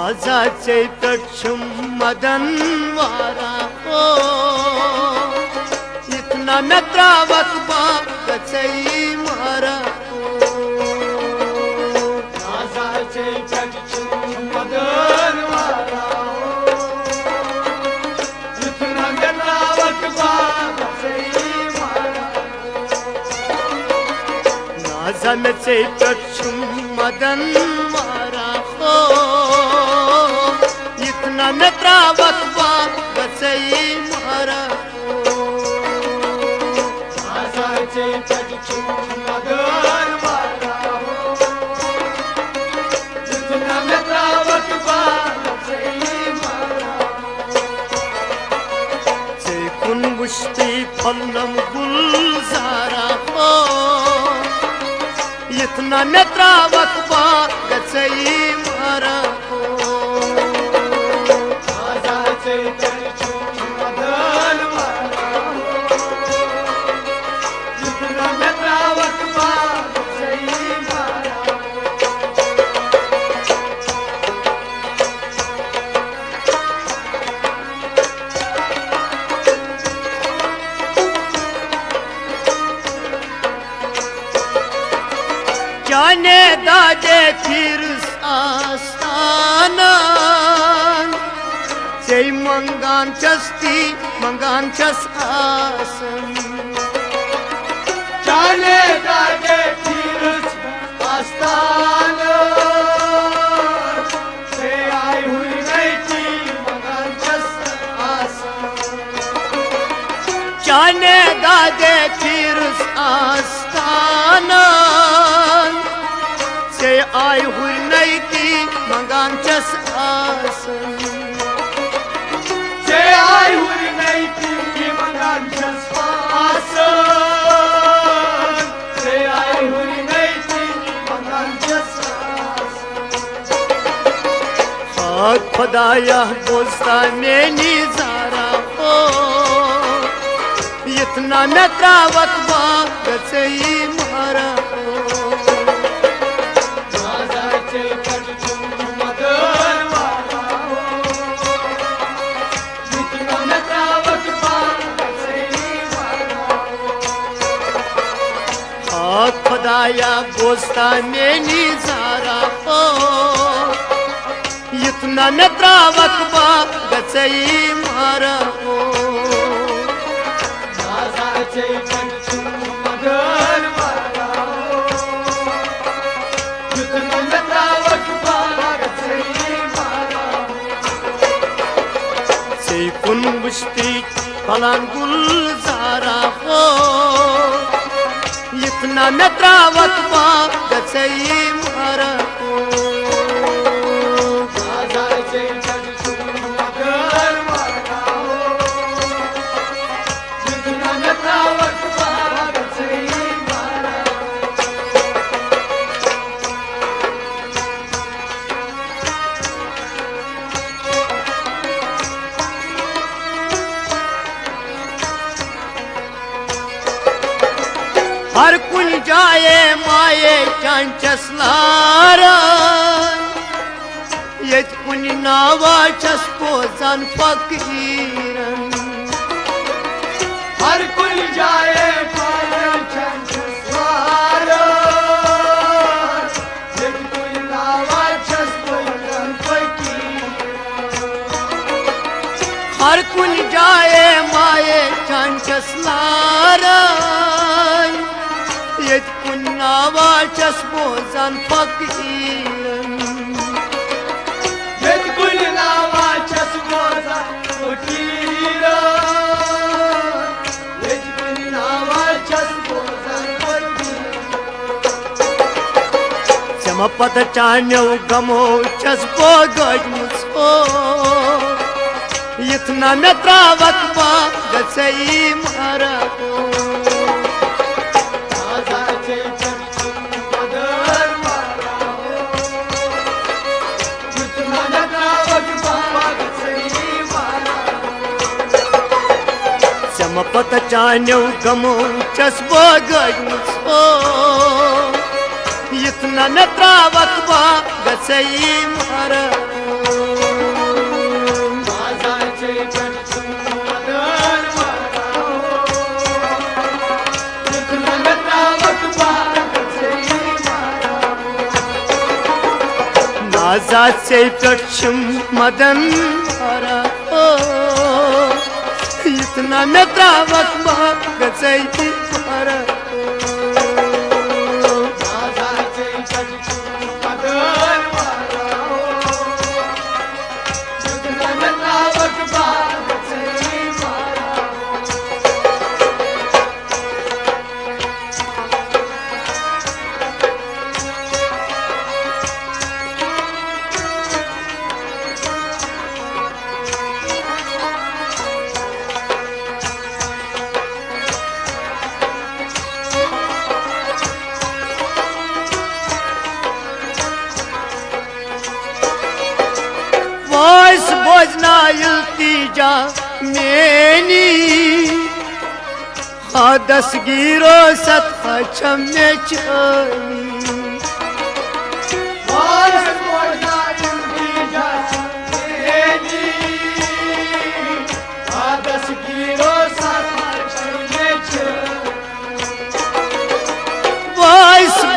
नाजाचे पेटछुम मदन वारा हो इतना में त्रावक बागचई मारा नाजाचे पेटछुम मदन वारा हो इतना में त्रावक बागचई मारा नाजाचे पेटछुम मदन वारा हो इतना में त्रावक बागचई मारा नाजाचे पेटछुम मदन वारा हो इतना में त्रावक बागचई मारा कुन बुष्टी फलम गुलजारा हो इतना में त्रावक बागचई मारा नाजाचे पेटछुम मदन वारा हो इतना में त्रावक बागचई मारा जाने दाजे फिर आस्थाना से मंगान चस आसन जाने दागे फिर आस्थान से आई हुई नहीं थी मगर जस आसन जाने दाजे फिर आस्थाना से आई हुई नहीं थी मंगान चस आसन से आई हुई नहीं थी मगर जस आसन से आई हुई नहीं थी मगर जस आसन खुदाया बोलता में निजारा हो इतना में त्रावक बागचई मारा नाजाचे पेटछुम मदन वारा हो इतना में त्रावक बागचई मारा खुदाया बोलता में निजारा हो इतना में त्रावक बागचई मारा नाजाचे पेटछुम मदन वारा हो इतना में त्रावक बागचई मारा से कुन बुष्टी फलान गुलजारा हो इतना में त्रावक बागचई मारा नाजाचे पेटछुम मदन वारा हो इतना में त्रावक बागचई मारा हर कुन जाए माये चांचस लारा ये कुन नावा चस पोजन फकीरन हर कुल जाए पाए छंछवार जब कुल नावा छस पोजन फकीर हर कुन जाए माये चांचस लारा ये कुन नावा चस पोजन फकीरन जब कुल नावा छस पोजन फकीर जब कुल नावा छस पोजन फकीर चमपत चान्यो गमो चस पो गजमुस हो इतना में त्रावक बागचई मारा नाजाचे पेटछुम मदन वारा हो इतना में त्रावक बागचई मारा चमपत चान्यो गमो चस पो गजमुस हो इतना में त्रावक बागचई मारा नाजा से पेटम मदन पारा ओ इतना में त्रावक बाप गई पारा बोझना इल्तिजा मेनी दसगिरो सतम में चली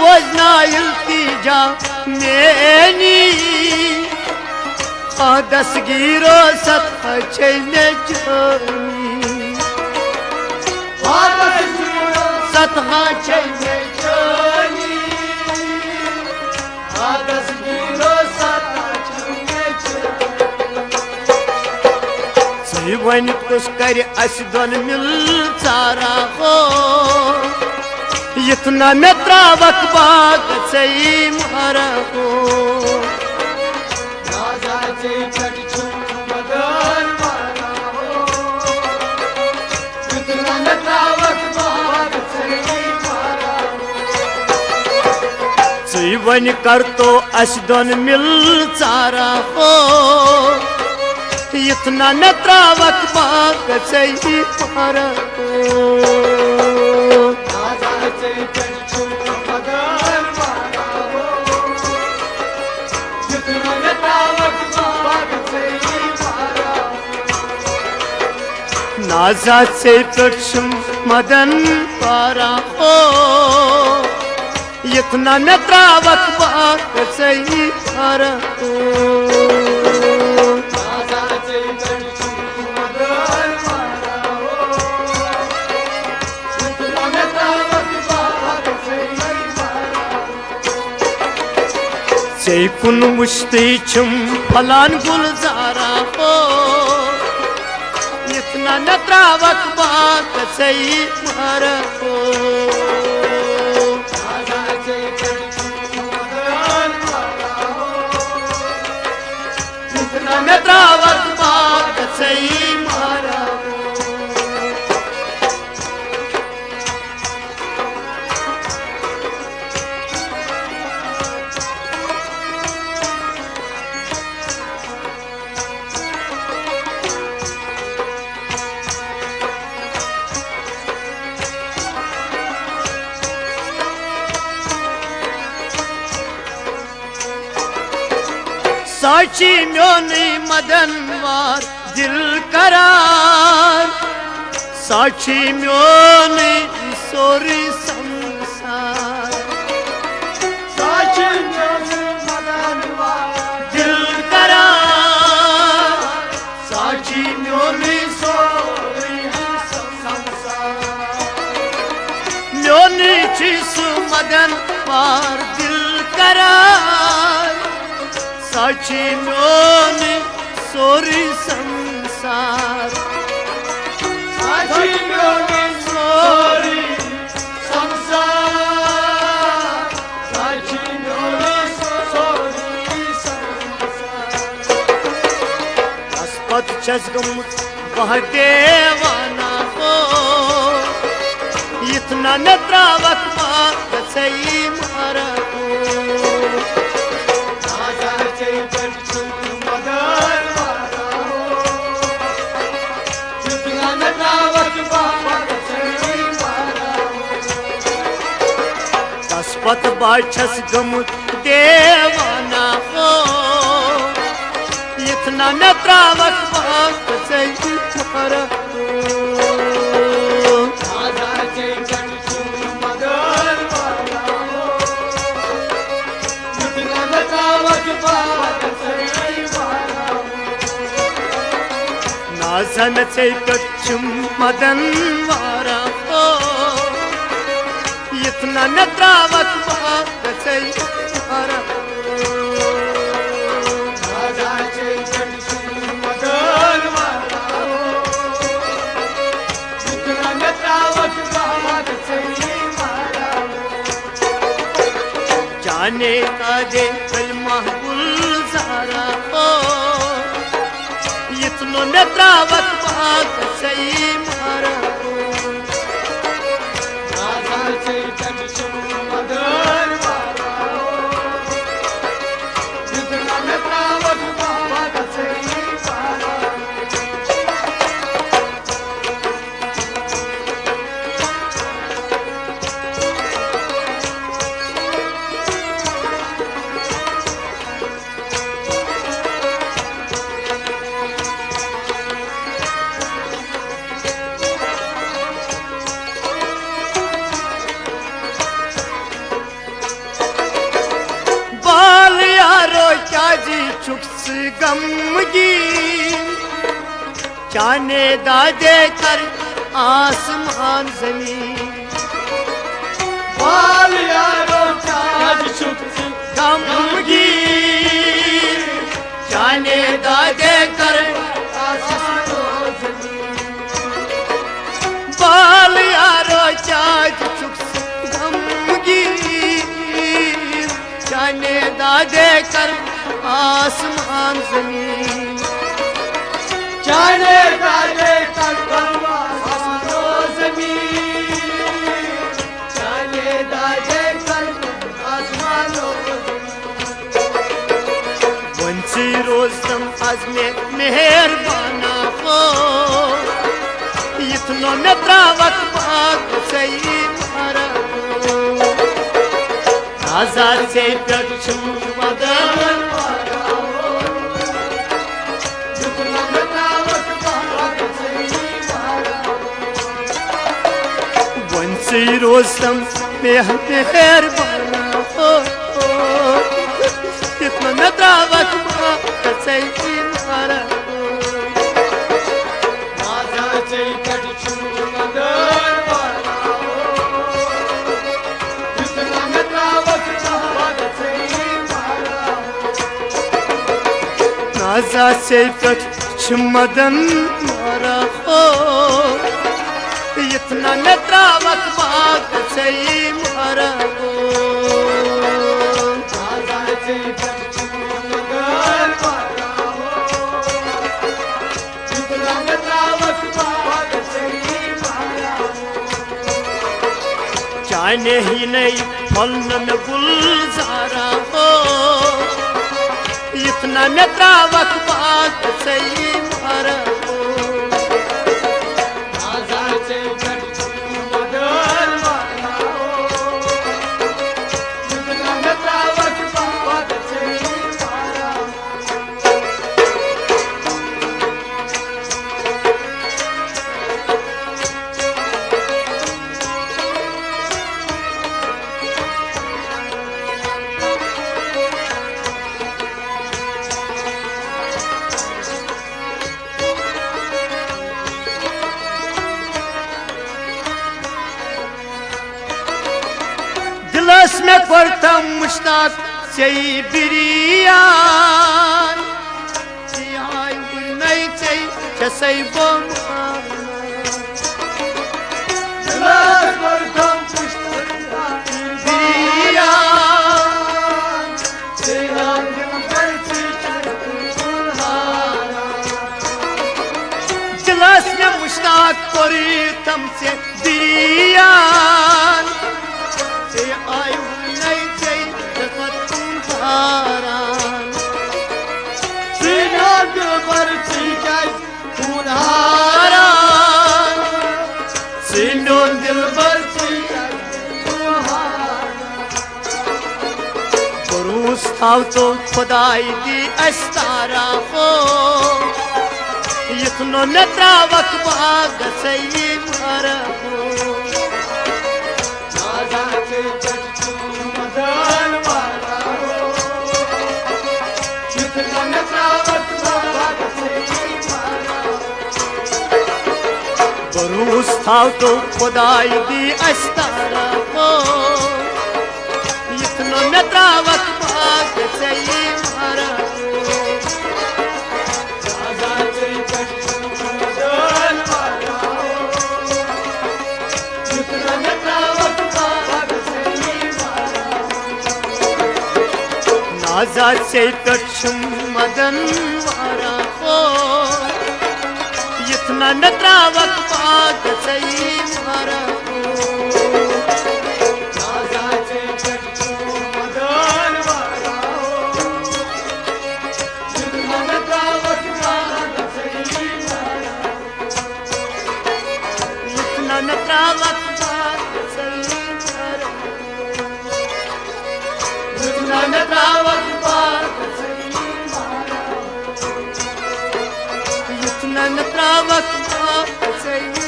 बोझना इल्तिजा मेनी दसगिरो सत में चोरी सत में चोरी दसगिरो सही वन कुछ कर अस दोन मिल चारा हो इतना में त्रावक बाग सही मारा हो वन कर तो अस दोन मिल चारा हो इतना न त्रावक बाग सही पारा हो नाजा से पेटम मदन पारा हो इतना न त्रावक बाग सही पारा हो से कुन मुश्ती छुम फलान गुलजारा हो इतना न त्रावक बाग सही पारा हो त्रावक बाग सही मारा साची म्योनी मदनवार दिल करार साची म्योनी सोरी संसार साची म्योनी मदनवार दिल करार साची म्योनी सोरी संसार म्योनी चीस मदनवार दिल करार साची म्योनी सोरी संसार साची म्योनी सोरी संसार साची म्योनी सोरी संसार अस्पत छस गमुत वह देवाना हो इतना न त्रावक बाग सही मारा हो पत बाछस गमुत देवाना हो इतना न त्रावक बाग सही मारा हो इतना न त्रावक बाग zan çektim madan vara o इतना न त्रावत बात से हरा राजा चैतन्य मदन वाला इतना न त्रावत बात से हरा जाने का दे कलमा गुलजारा ओ इतना न त्रावत बात से हरा चुक्स गमगी जाने दादे कर आसमान जमीन बाल यारो चाज चुक्स गमगी जाने दादे कर आसमान जमीन बाल यारो चाज चुक्स गमगी जाने दादे कर आसमान जमीन जाने दादे कर आसमान जमीन जाने दादे कर आसमान वंची रोज़म आज में मेहरबाना हो इतना न त्रावत बात सही मारा आजाद से प्रचुम मदन रोज़म मेहरबाना हो इतना न त्रावत बात सही मारा राजा चैतन्य मदन वाला इतना न त्रावत बात सही मारा नाजा से मदन मारा हो इतना न त्रावत बात सही मारा हो राजा चैतन्य मदन वाला इतना न त्रावत बात सही मारा जाने ही नहीं फलन गुलजारा हो इतना न त्रावत बात सही मारा हो राजा चैतन्य मदन वाला इतना न त्रावत बात सही मारा दिलस में पड़ता मुश्ताक से बिरियान आई नहीं चाहिए जैसे बम दिलस में मुश्ताक पड़ी तुमसे बिरियान आयु नहीं चाहिए तुम्हारान श्रीनाथ बरसी जय तुम्हारान सिंधु दिल बरसी बरूस थाव तो खुदाई दी अस्तारा हो इतनो न त्रावत बाग सही मारा हो राजा चैतन्य मदन वाला इतना न त्रावत बात सही मारा थाव तो खुदाई दी अस्तारा को इतना न त्रावक भाग सही मारा नाजाचे कटमदन वाला जितना नत्रावत भाग सही मारा नाजा से तक्षम मदन वारा को इतना न त्रावक भाग सही मारा नाजाचे कटमदन वाला जितना नत्रावत भाग सही मारा इतना न त्रावक भाग सही मारा जितना नत्रावत भाग सही मारा इतना न त्रावक भाग सही